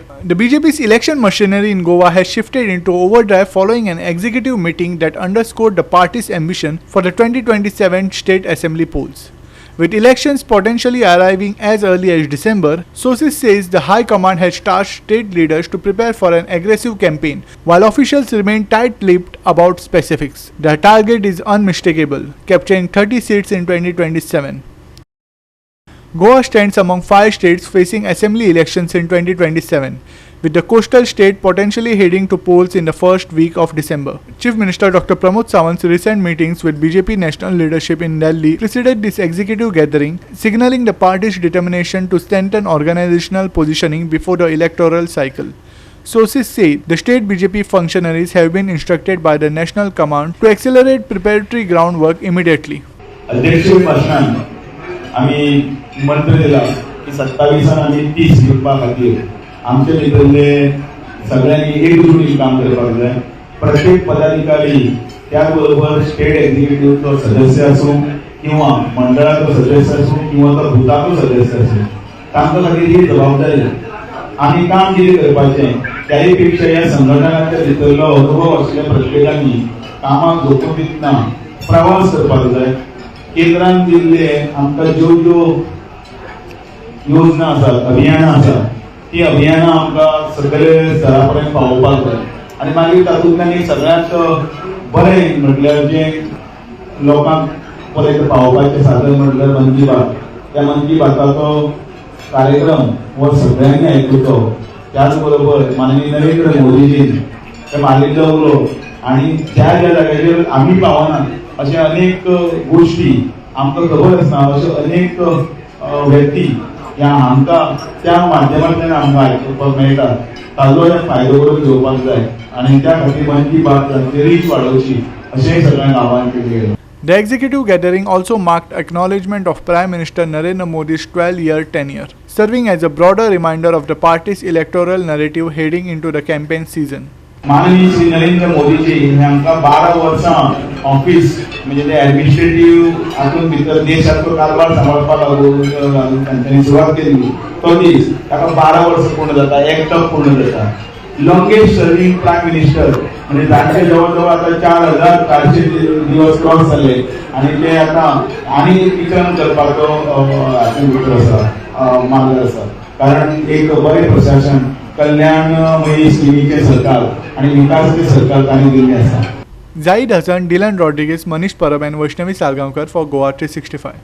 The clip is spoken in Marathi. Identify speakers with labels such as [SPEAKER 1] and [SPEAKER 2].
[SPEAKER 1] The BJP's election machinery in Goa has shifted into overdrive following an executive meeting that underscored the party's ambition for the 2027 state assembly polls. With elections potentially arriving as early as December, sources say the High Command has tasked state leaders to prepare for an aggressive campaign, while officials remain tight-lipped about specifics. The target is unmistakable, capturing 30 seats in 2027. Goa stands among 5 states facing assembly elections in 2027, with the coastal state potentially heading to polls in the first week of December. Chief Minister Dr. Pramod Sawant's recent meetings with BJP national leadership in Delhi preceded this executive gathering, signaling the party's determination to strengthen organizational positioning before the electoral cycle. Sources say the state BJP functionaries have been instructed by the national command to accelerate preparatory groundwork immediately.
[SPEAKER 2] आम्ही मंत्र दिला की 27 आणि 30 घेवपा खातीर आमचे भितरले सगळ्यांनी एकजूटीन काम करपाक जाय. प्रत्येक पदाधिकारी त्या बरोबर स्टेट एक्झिक्युटिव्हचो सदस्य असो किंवा मंडळाचो सदस्य असो किंवा तो भुताचो सदस्य असो, तांच्या खातीर ही जबाबदारी. आम्ही काम कितें करपाचें त्याही पेक्षा ह्या संघटनाच्या भितरलो अनुभव आशिल्ल्या प्रत्येकांनी कामाक झोपून दितना प्रवास करपाक जाय. केंद्रान दिल्ले आमकां ज्यो योजना आसात, अभियानां आसात, ती अभियानां आमकां सगळे स्तरा पर्यंत पावोवपाक जाय. आनी मागीर तातूंतल्यान एक सगळ्यांत बरें म्हटल्यार जें लोकांक पर्यंत पावोवपाचें साधन म्हटल्यार मन की बात. त्या मन की बाताचो कार्यक्रम हो सगळ्यांनी आयकुचो. त्याच बरोबर माननीय नरेंद्र मोदीजीन ते मारिल्लो उलो आनी ज्या ज्या जाग्याचेर आमी पावना अशे अनेक गोष्टी आमकां खबर आसना, अशे अनेक व्यक्ती ह्या आमकां त्या माध्यमांतल्यान आमकां आयकुपाक मेळटा. ताजो फायदो करून घेवपाक जाय आनी त्या खातीर मन की बात रीच वाडोवची अशेंय सगळ्यांक आवाहन केलें गेलें.
[SPEAKER 1] The executive gathering also marked acknowledgement of Prime Minister Narendra Modi's 12-year tenure, serving as a broader reminder of the party's electoral narrative heading into the campaign season.
[SPEAKER 2] माननीय श्री नरेंद्र मोदीजी हे आमकां 12 वर्सां ऑफिस म्हणजे ते ॲडमिनिस्ट्रेटिव्ह हातूंत भितर देशाचो कारभार सांबाळपाक लागून तांच्यांनी सुरवात केल्ली. तो दीस ताका 12 वर्सां पूर्ण जाता, एक टर्म पूर्ण जाता. लॉंगेस्ट सर्विंग प्रायम मिनिस्टर म्हणजे तांचे जवळ जवळ आता 4400 दिवस क्रॉस जाले आणि ते आता आनी विक्रम करपाचो हातूंत भितर आसा, मार्ग आसा. कारण एक बरें प्रशासन, कल्याणमयी स्किमीचे सरकार आणि विकासाचे सरकार तांणी दिल्ले आसा.
[SPEAKER 1] Zaid Hasan, Dylan Rodriguez, Manish Parab and Vaishnavi Salgaonkar for Goa 365.